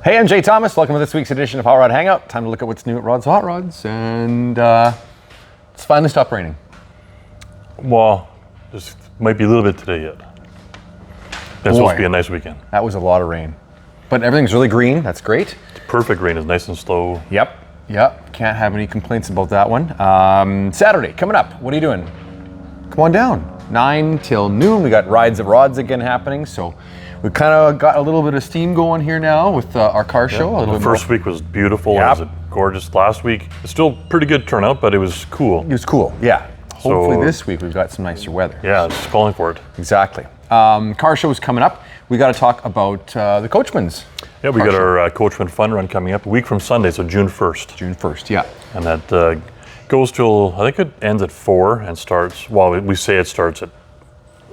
Hey, I'm Jay Thomas. Welcome to this week's edition of Rod Hangout. Time to look at what's new at Rod's Hot Rods, and it's finally stopped raining. Well, this might be a little bit today yet. It's supposed to be a nice weekend. That was a lot of rain. But everything's really green. That's great. It's perfect rain. It's nice and slow. Yep. Can't have any complaints about that one. Saturday, coming up. What are you doing? Come on down. 9 till noon. We got Rides of Rods again happening, so we kind of got a little bit of steam going here now with our car show. The first week was beautiful. Yep. It was gorgeous. Last week, it's still pretty good turnout, but it was cool. It was cool, yeah. Hopefully this week we've got some nicer weather. Yeah, it's calling for it. Exactly. Car show is coming up. We got to talk about the Coachman's. Yeah, we got our Coachman Fun Run coming up a week from Sunday, so June 1st. June 1st, yeah. And that goes till, I think it ends at 4 and starts, well, we say it starts at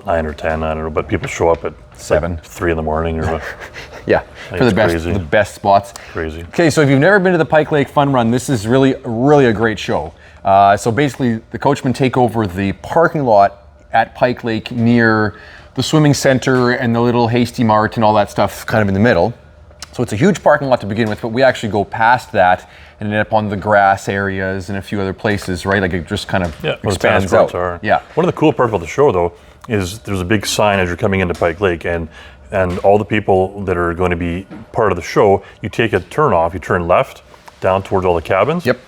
9 or 10, I don't know, but people show up at 7, like 3 in the morning or what. Yeah, for the best spots. Crazy. Okay, so if you've never been to the Pike Lake Fun Run, this is really a great show. So basically, the Coachmen take over the parking lot at Pike Lake near the swimming center and the little Hasty Mart and all that stuff kind of in the middle. So it's a huge parking lot to begin with, but we actually go past that and end up on the grass areas and a few other places, right? Like it just kind of expands out. Yeah. One of the cool parts about the show, though, is there's a big sign as you're coming into Pike Lake, and all the people that are going to be part of the show, you take a turn off, you turn left down towards all the cabins. Yep.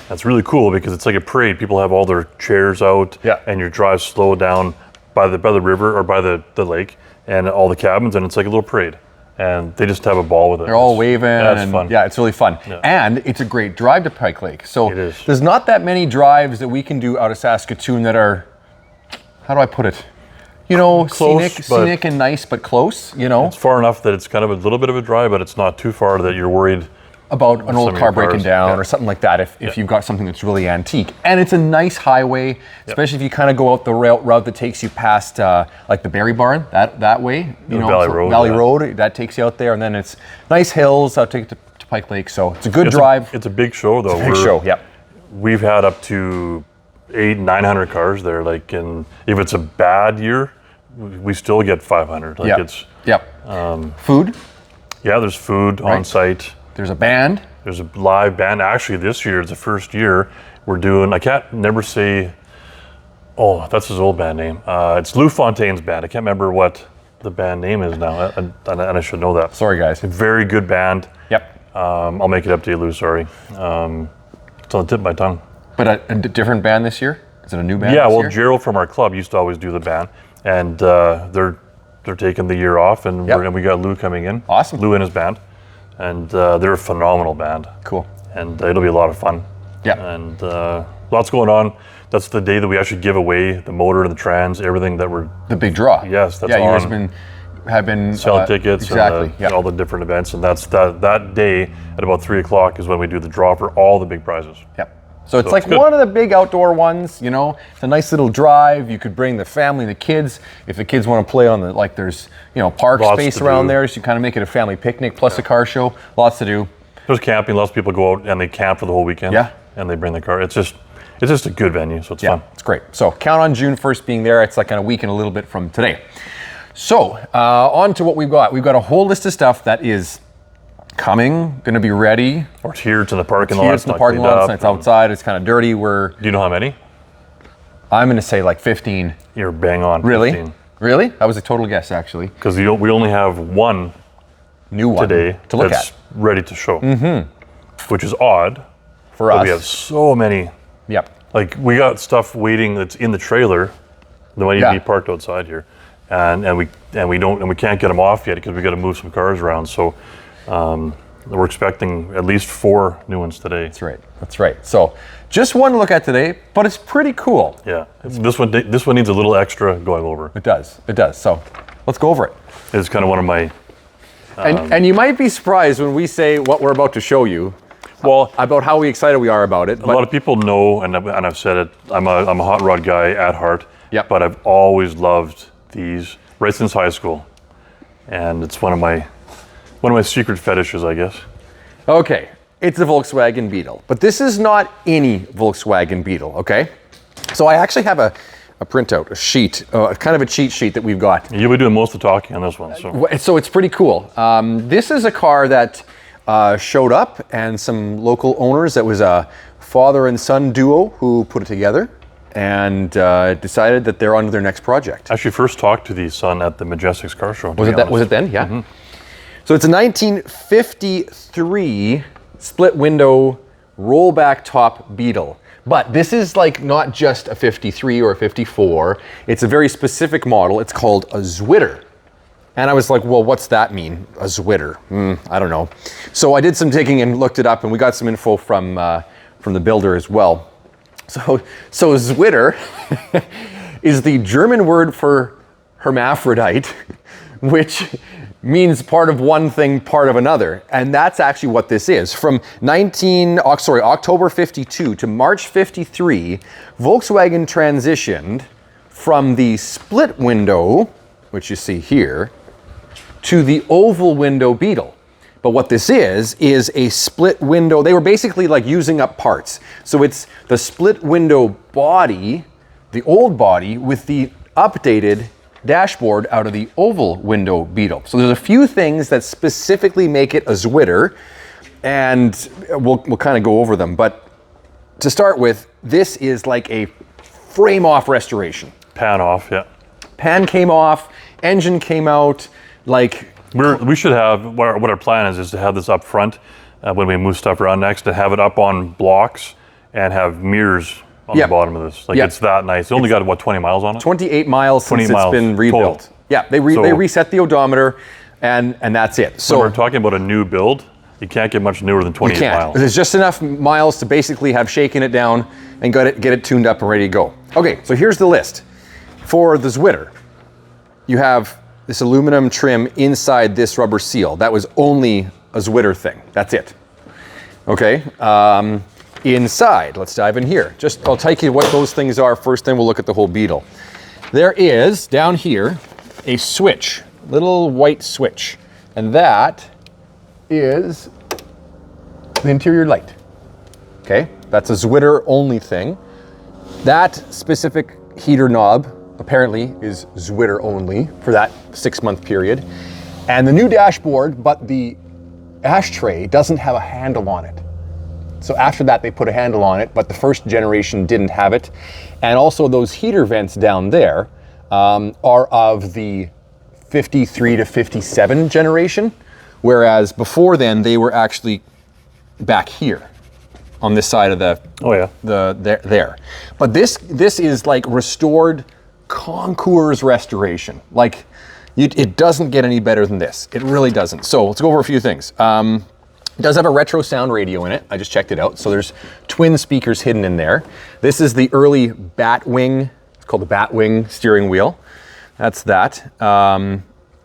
That's really cool because it's like a parade. People have all their chairs out, and you drive slow down by the river or by the lake and all the cabins, and it's like a little parade. And they just have a ball with it. They're all waving. Yeah, it's fun. Yeah, it's really fun. Yeah. And it's a great drive to Pike Lake. So it is. There's not that many drives that we can do out of Saskatoon that are, how do I put it? You know, close, scenic and nice, but close, you know? It's far enough that it's kind of a little bit of a drive, but it's not too far that you're worried about an old car breaking down or something like that if you've got something that's really antique. And it's a nice highway, especially if you kind of go out the route that takes you past like the Berry Barn, that way. You know, Valley Road, that takes you out there. And then it's nice hills out to Pike Lake. So it's a good drive. It's a big show, though. It's a big show, yeah. We've had up to 800-900 cars there. Like, and if it's a bad year, we still get 500. Like it's food. Yeah, there's food on site. There's a band. There's a live band. Actually, this year, it's the first year we're doing, I can't never say, oh, that's his old band name. It's Lou Fontaine's band. I can't remember what the band name is now, and I should know that. Sorry, guys. A very good band. Yep. I'll make it up to you, Lou, sorry. It's on the tip of my tongue. But a different band this year? Is it a new band this year? Gerald from our club used to always do the band, and they're taking the year off, and we got Lou coming in. Awesome. Lou and his band. And they're a phenomenal band. Cool. And it'll be a lot of fun. Yeah. And lots going on. That's the day that we actually give away the motor and the trans, everything that we're... The big draw. Yes, that's on. Yeah, you guys have been... selling tickets. Exactly, and all the different events. And that's that day at about 3 o'clock is when we do the draw for all the big prizes. Yep. So it's like one of the big outdoor ones, you know. It's a nice little drive. You could bring the family, the kids. If the kids want to play on there's, park space around there, so you kind of make it a family picnic plus a car show. Lots to do. There's camping. Lots of people go out and they camp for the whole weekend. Yeah. And they bring the car. It's just a good venue, so it's fun. It's great. So count on June 1st being there. It's like a week and a little bit from today. So on to what we've got. We've got a whole list of stuff that is coming, going to be ready. Or it's here to the parking lot. It's in the parking lot. It's outside. It's kind of dirty. Do you know how many? I'm going to say like 15. You're bang on. Really? 15. Really? That was a total guess, actually. Because we only have one new one today to look that's at, ready to show. Mm-hmm. Which is odd for us. We have so many. Yep. Like we got stuff waiting that's in the trailer. The one you'd be parked outside here, and we can't get them off yet because we got to move some cars around. So. We're expecting at least 4 new ones today. That's right. So just one to look at today, but it's pretty cool. Yeah. This one needs a little extra going over. It does. So let's go over it. It's kind of one of my... And you might be surprised when we say what we're about to show you. Well, about how excited we are about it. A lot of people know, and I've said it, I'm a hot rod guy at heart. Yep. But I've always loved these right since high school. And it's one of my secret fetishes, I guess. Okay, it's the Volkswagen Beetle, but this is not any Volkswagen Beetle, okay? So I actually have a printout, a sheet, kind of a cheat sheet that we've got. You'll be doing most of the talking on this one. So it's pretty cool. This is a car that showed up, and some local owners. It was a father and son duo who put it together and decided that they're on to their next project. I actually first talked to the son at the Majestics car show. Was it then? Yeah. Mm-hmm. So it's a 1953 split window rollback top Beetle. But this is like not just a 53 or a 54. It's a very specific model. It's called a Zwitter. And I was like, well, what's that mean? A Zwitter? I don't know. So I did some digging and looked it up, and we got some info from the builder as well. So Zwitter is the German word for hermaphrodite, which means part of one thing, part of another. And that's actually what this is. From October 52 to March 53, Volkswagen transitioned from the split window, which you see here, to the oval window Beetle. But what this is a split window. They were basically like using up parts. So it's the split window body, the old body, with the updated dashboard out of the oval window Beetle. So there's a few things that specifically make it a Zwitter, and we'll kind of go over them. But to start with, this is like a frame off restoration. Pan off, yeah. Pan came off, engine came out, like... We should have, what our plan is to have this up front when we move stuff around next, to have it up on blocks and have mirrors on the bottom of this. Like it's that nice. It only got, what, 20 miles on it? 28 miles since it's been rebuilt. Total. Yeah, they reset the odometer, and that's it. So when we're talking about a new build, you can't get much newer than 28 miles. There's just enough miles to basically have shaken it down and get it tuned up and ready to go. Okay, so here's the list. For the Zwitter, you have this aluminum trim inside this rubber seal. That was only a Zwitter thing. That's it. Okay. Inside, let's dive in here. I'll tell you what those things are first, then we'll look at the whole Beetle. There is, down here, a switch, little white switch. And that is the interior light. Okay, that's a Zwitter only thing. That specific heater knob apparently is Zwitter only for that 6-month period. And the new dashboard, but the ashtray doesn't have a handle on it. So after that, they put a handle on it, but the first generation didn't have it. And also those heater vents down there are of the 53 to 57 generation, whereas before then they were actually back here on this side of the there. But this is like restored concours restoration. Like it doesn't get any better than this. It really doesn't. So let's go over a few things. It does have a retro sound radio in it. I just checked it out. So there's twin speakers hidden in there. This is the early Batwing. It's called the Batwing steering wheel. That's that.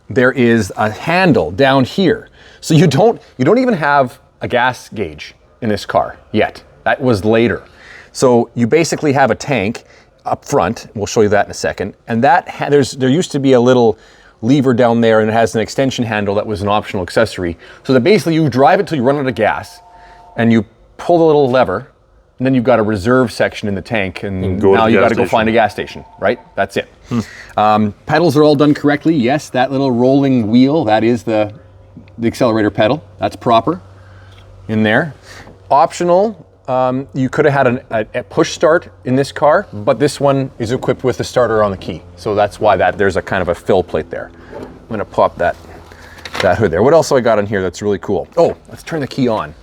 There is a handle down here. So you don't even have a gas gauge in this car yet. That was later. So you basically have a tank up front. We'll show you that in a second. And that there used to be a little lever down there, and it has an extension handle that was an optional accessory. So that basically you drive it till you run out of gas, and you pull the little lever, and then you've got a reserve section in the tank, and now you got to go find a gas station, right? That's it. Pedals are all done correctly. Yes, that little rolling wheel, that is the accelerator pedal. That's proper in there. Optional, you could have had a push start in this car, but this one is equipped with the starter on the key. So that's why there's a kind of a fill plate there. I'm gonna pop that hood there. What else have I got on here that's really cool? Oh, let's turn the key on.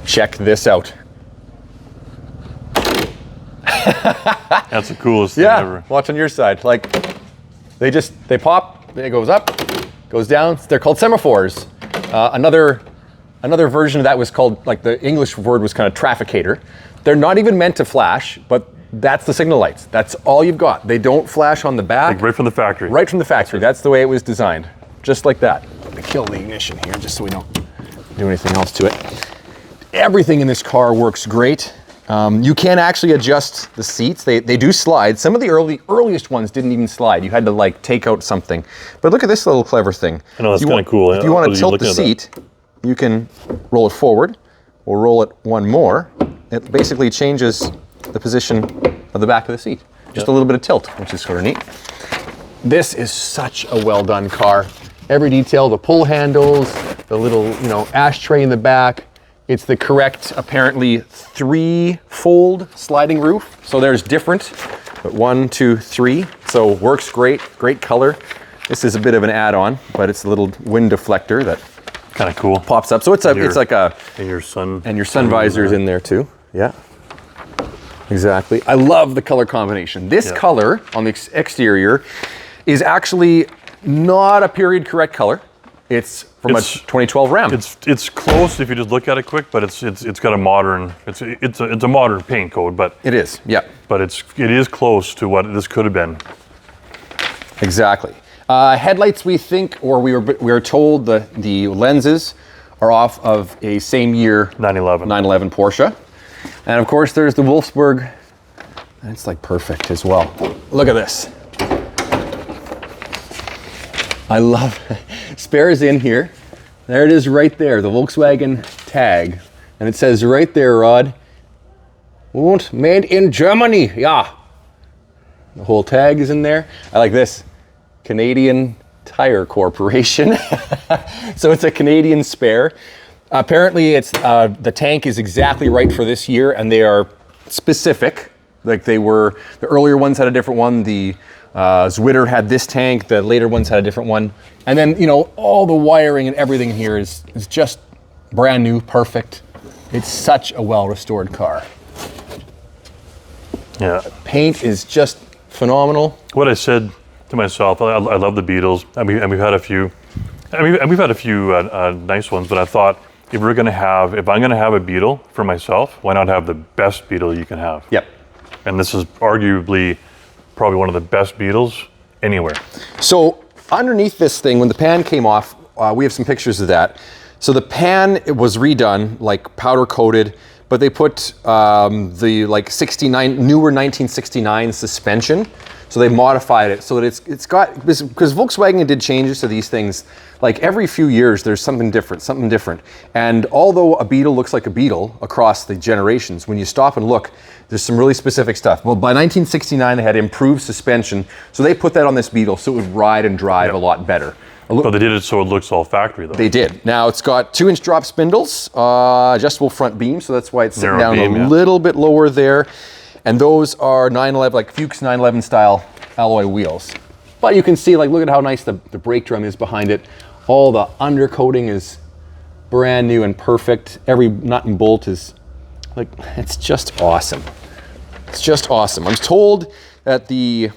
Check this out. That's the coolest thing ever. Watch on your side. Like, they pop, it goes up, goes down. They're called semaphores. Another version of that was called, like the English word was kind of trafficator. They're not even meant to flash, but that's the signal lights. That's all you've got. They don't flash on the back. Like right from the factory. Right from the factory. That's the way it was designed. Just like that. Let me kill the ignition here just so we don't do anything else to it. Everything in this car works great. You can actually adjust the seats. They do slide. Some of the earliest ones didn't even slide. You had to like take out something. But look at this little clever thing. I know, that's kind of cool. If you want to tilt the seat, you can roll it forward or roll it one more. It basically changes the position of the back of the seat. Just a little bit of tilt, which is sort of neat. This is such a well done car. every detail, the pull handles, the little, you know, ashtray in the back. It's the correct, apparently, 3-fold sliding roof. So there's different, but 1, 2, 3. So works great, great color. This is a bit of an add-on, but it's a little wind deflector that kind of cool pops up. So it's like a and your sun visor's in there too. Yeah, exactly. I love the color combination. This color on the exterior is actually not a period correct color. It's from a 2012 Ram. It's close if you just look at it quick, but it's got a modern it's a modern paint code, but it is, yeah. But it is close to what this could have been. Exactly. Headlights, we think, or we were told the lenses are off of a same year 911 Porsche, and of course there's the Wolfsburg. And it's like perfect as well. Look at this. I love spares in here. There it is right there, the Volkswagen tag. And it says right there, Rod, "Und made in Germany." Yeah. The whole tag is in there. I like this. Canadian Tire Corporation. So it's a Canadian spare. Apparently it's the tank is exactly right for this year, and they are specific. Like they were, the earlier ones had a different one. The Zwitter had this tank, the later ones had a different one. And then, you know, all the wiring and everything here is just brand new, perfect. It's such a well-restored car. Yeah. Paint is just phenomenal. What I said to myself, I love the Beetles, and we've had a few. We've had a few nice ones, but I thought if I'm gonna have a Beetle for myself, why not have the best Beetle you can have? Yep. And this is arguably probably one of the best Beetles anywhere. So underneath this thing, when the pan came off, we have some pictures of that. So the pan, it was redone, like powder coated, but they put the like 69 newer 1969 suspension. So they modified it so that it's got, because Volkswagen did changes to these things, like every few years there's something different. And although a Beetle looks like a Beetle across the generations, when you stop and look, there's some really specific stuff. Well, by 1969 they had improved suspension, so they put that on this Beetle so it would ride and drive a lot better. But they did it so it looks all factory though. They did. Now it's got 2-inch drop spindles, adjustable front beam, so that's why it's sitting down a little bit lower there. And those are 911, like Fuchs 911 style alloy wheels. But you can see, like, look at how nice the brake drum is behind it. All the undercoating is brand new and perfect. Every nut and bolt is, like, it's just awesome. It's just awesome. I'm told that the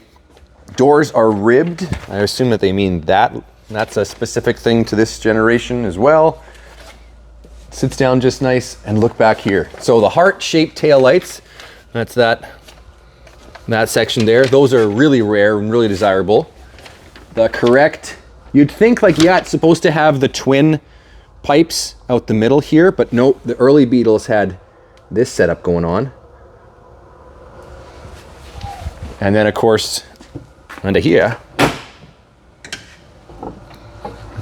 doors are ribbed. I assume that they mean that. That's a specific thing to this generation as well. Sits down just nice, and look back here. So the heart-shaped tail lights, that's that section there. Those are really rare and really desirable. The correct, you'd think like, yeah, it's supposed to have the twin pipes out the middle here, but no, the early Beetles had this setup going on. And then of course, under here, look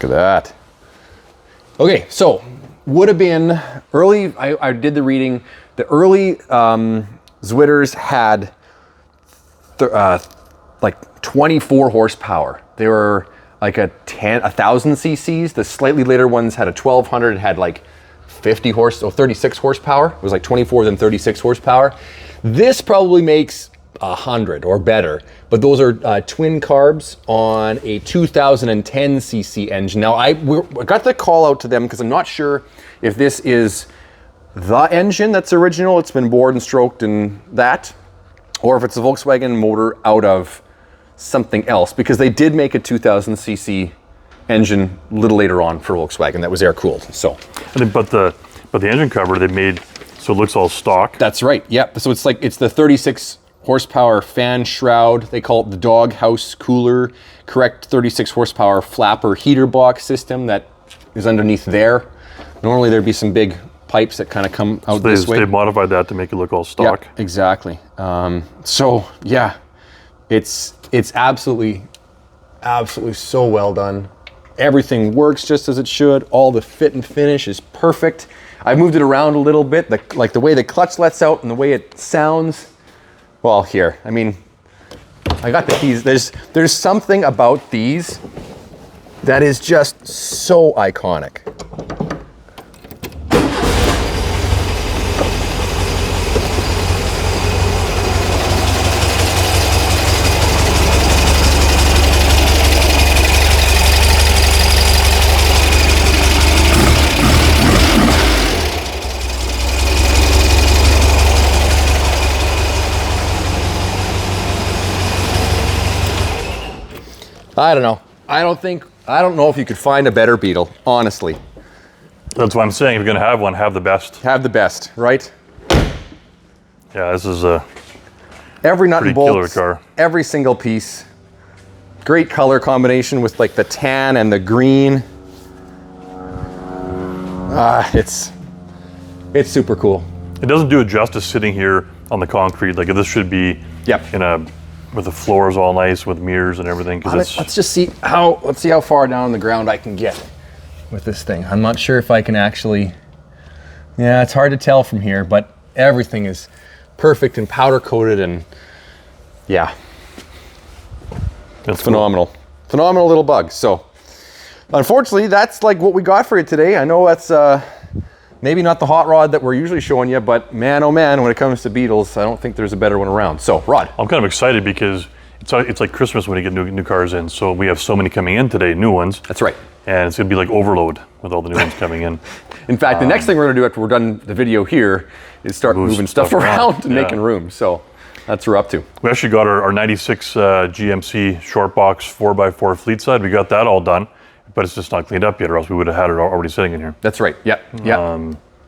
at that. Okay, so would have been early, I did the reading, the early Zwitters had like 24 horsepower. They were like a 1,000 cc's. The slightly later ones had a 1,200, had like 36 horsepower. It was like 24, then 36 horsepower. This probably makes 100 or better, but those are twin carbs on a 2010 cc engine. Now I got the call out to them because I'm not sure if this is the engine that's original, it's been bored and stroked and that, or if it's a Volkswagen motor out of something else, because they did make a 2000 cc engine a little later on for Volkswagen that was air cooled. So, but the engine cover they made so it looks all stock. That's right. Yep. So it's like it's the 36 horsepower fan shroud. They call it the dog house cooler. Correct 36 horsepower flapper heater box system that is underneath there. Normally there'd be some big pipes that kind of come out this way. They modified that to make it look all stock. Yeah, exactly. So yeah, it's absolutely so well done. Everything works just as it should. All the fit and finish is perfect. I moved it around a little bit, like the way the clutch lets out and the way it sounds. Well, here, I mean, I got the keys. There's something about these that is just so iconic. I don't know. I don't know if you could find a better Beetle, honestly. That's what I'm saying. If you're going to have one, have the best. Have the best, right? Yeah, this is a every nut and pretty bolt, killer car. every single piece. Great color combination with like the tan and the green. It's super cool. It doesn't do it justice sitting here on the concrete. Like this should be with the floors all nice with mirrors and everything. Let's see how far down on the ground I can get with this thing. I'm not sure if I can actually. Yeah, it's hard to tell from here, but everything is perfect and powder coated, and yeah, it's phenomenal. Cool. Phenomenal little bug. So, unfortunately, that's like what we got for you today. I know that's maybe not the hot rod that we're usually showing you, but man, oh man, when it comes to Beetles, I don't think there's a better one around. So, Rod. I'm kind of excited because it's like Christmas when you get new cars in. So we have so many coming in today, new ones. That's right. And it's going to be like overload with all the new ones coming in. In fact, the next thing we're going to do after we're done the video here is start moving stuff around and making room. So that's what we're up to. We actually got our 96 GMC short box 4x4 fleet side. We got that all done. But it's just not cleaned up yet, or else we would have had it already sitting in here. That's right. Yeah.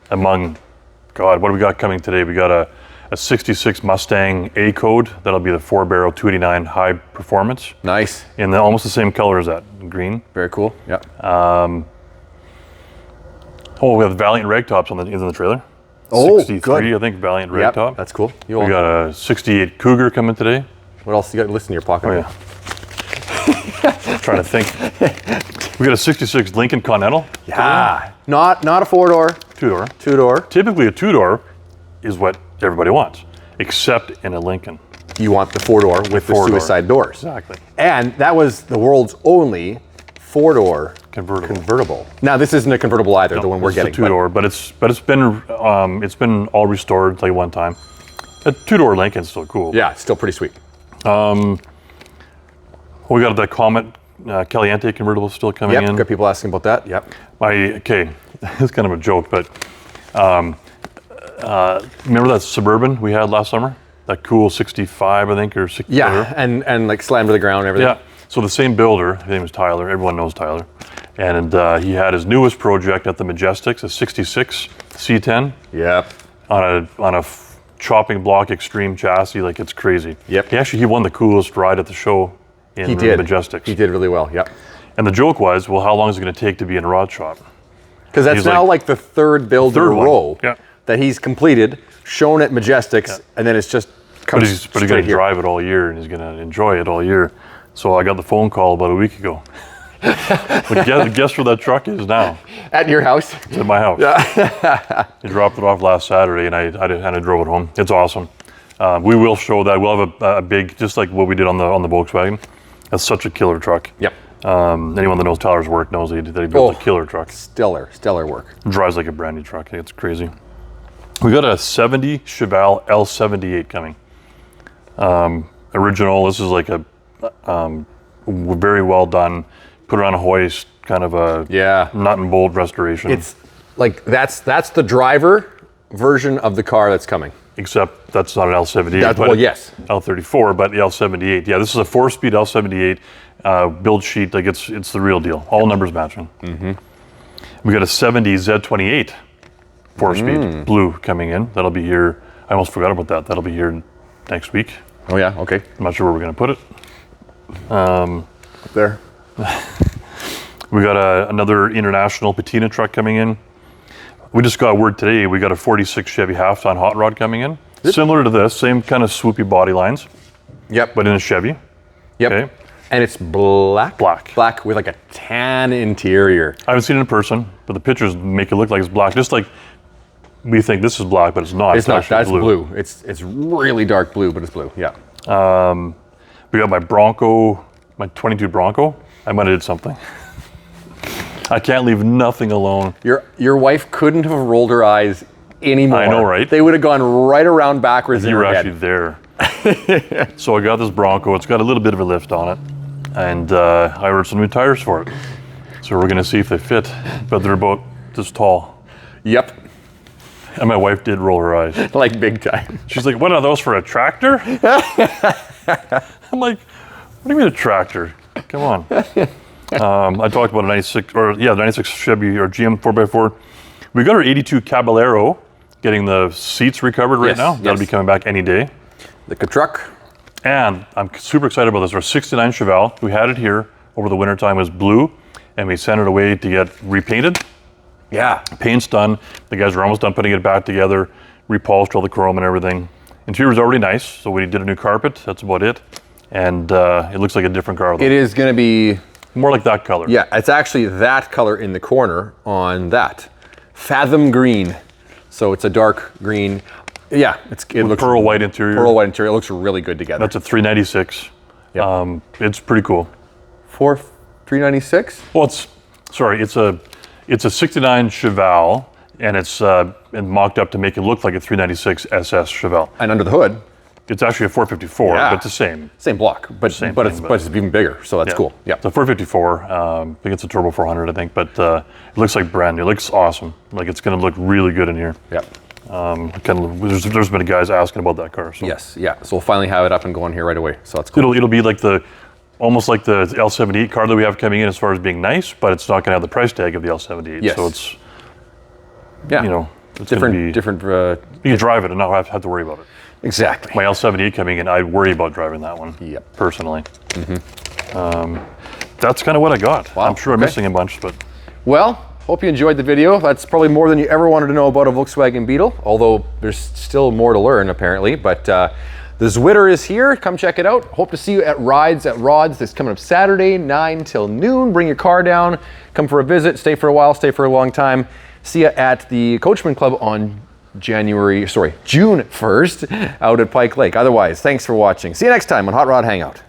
Among, God, what do we got coming today? We got a 66 Mustang A code. That'll be the 4-barrel 289 high performance. Nice. In almost the same color as that, green. Very cool. Yeah. We have Valiant rag tops in the trailer. Oh, 63, good. I think, Valiant rag top. That's cool. We got a 68 Cougar coming today. What else you got? Listen to your pocket. Oh, yeah. Trying to think. We got a 66 Lincoln Continental. Yeah. Not a 4-door. 2-door. 2-door. Typically a 2-door is what everybody wants, except in a Lincoln. You want the 4-door with the suicide doors. Exactly. And that was the world's only 4-door convertible. Now this isn't a convertible either, the one we're getting. It's a 2-door, but it's been all restored like one time. A 2-door Lincoln's still cool. Yeah, it's still pretty sweet. We got the Comet Caliente convertible still coming in. Yep, got people asking about that. Yep. It's kind of a joke, but remember that Suburban we had last summer? That cool 65, I think, or 60. Yeah, and like slammed to the ground and everything. Yeah. So the same builder, his name is Tyler. Everyone knows Tyler, and he had his newest project at the Majestics, a 66 C10. Yep. On a chopping block extreme chassis, like it's crazy. Yep. He won the coolest ride at the show in the Majestics. He did really well. Yep. And the joke was, well, how long is it going to take to be in a rod shop? Because that's now like the third build in a row that he's completed, shown at Majestics, and then it's just comes But he's going to drive it all year, and he's going to enjoy it all year. So I got the phone call about a week ago. But guess where that truck is now? At your house? It's at my house. Yeah. He dropped it off last Saturday, and I drove it home. It's awesome. We will show that. We'll have a big, just like what we did on the Volkswagen. That's such a killer truck. Yep. Anyone that knows Tyler's work knows that he built a killer truck. Stellar work. Drives like a brand new truck. It's crazy. We got a 70 Chevelle L78 coming. Original. This is like a very well done. Put it on a hoist, kind of a nut and bolt restoration. It's like that's the driver version of the car that's coming. Except that's not an L78. Yes. L34, but the L78. Yeah, this is a 4-speed L78 build sheet. Like it's the real deal. All numbers matching. Mm-hmm. We got a 70 Z28 4-speed blue coming in. That'll be here. I almost forgot about that. That'll be here next week. Oh yeah. Okay. I'm not sure where we're gonna put it. Up there. We got another international patina truck coming in. We just got word today, we got a 46 Chevy half-ton hot rod coming in. Similar to this, same kind of swoopy body lines. Yep. But in a Chevy. Yep. Okay. And it's black? Black with like a tan interior. I haven't seen it in person, but the pictures make it look like it's black. Just like we think this is black, but it's not. It's not, that's blue. It's really dark blue, but it's blue, yeah. We got my 22 Bronco. I might have did something. I can't leave nothing alone. Your wife couldn't have rolled her eyes anymore. I know, right? They would have gone right around backwards in You her were head. actually there. So I got this Bronco. It's got a little bit of a lift on it, and I ordered some new tires for it. So we're gonna see if they fit, but they're about this tall. Yep, And my wife did roll her eyes. like big time. She's like, "What are those for a tractor?" I'm like, "What do you mean a tractor? Come on." I talked about a 96, the 96 Chevy or GM 4x4. We got our 82 Caballero, getting the seats recovered right Yes, now. That'll yes. be coming back any day. The truck. And I'm super excited about this. Our 69 Chevelle, we had it here over the wintertime, was blue, and we sent it away to get repainted. Yeah. Paint's done. The guys were almost done putting it back together, repolished all the chrome and everything. Interior was already nice, so we did a new carpet. That's about it. And it looks like a different car, though. It is going to be, More like that color. yeah, it's actually that color in the corner on that. Fathom green. So it's a dark green. Yeah, it looks Pearl white interior. pearl white interior. It looks really good together. That's a 396. Yep. It's pretty cool. For 396? Well, it's a 69 Chevelle, and it's mocked up to make it look like a 396 SS Chevelle. And under the hood, It's actually a 454, Yeah. but it's the same. same block, but Same but thing, it's but- but it's even bigger. So that's cool. Yeah. It's a 454. I think it's a turbo 400, I think, but it looks like brand new. It looks awesome. Like it's going to look really good in here. Yeah. There's been guys asking about that car. So Yes. Yeah. So we'll finally have it up and going here right away. So that's cool. it'll be like almost like the L78 car that we have coming in as far as being nice, but it's not going to have the price tag of the L78. Yes. So it's, Yeah. it's gonna be, different. you can drive it and not have to worry about it. Exactly. My L78 coming in, I'd worry about driving that one. Yep. Personally. That's kind of what I got. Wow, I'm sure I'm okay. missing a bunch, but Well, hope you enjoyed the video. That's probably more than you ever wanted to know about a Volkswagen Beetle, although there's still more to learn apparently. But the Zwitter is here. Come check it out. Hope to see you at Rods. This coming up Saturday, 9 till noon. Bring your car down. Come for a visit. Stay for a while. Stay for a long time. See you at the Coachman Club on June 1st out at Pike Lake. Otherwise, thanks for watching. See you next time on Hot Rod Hangout.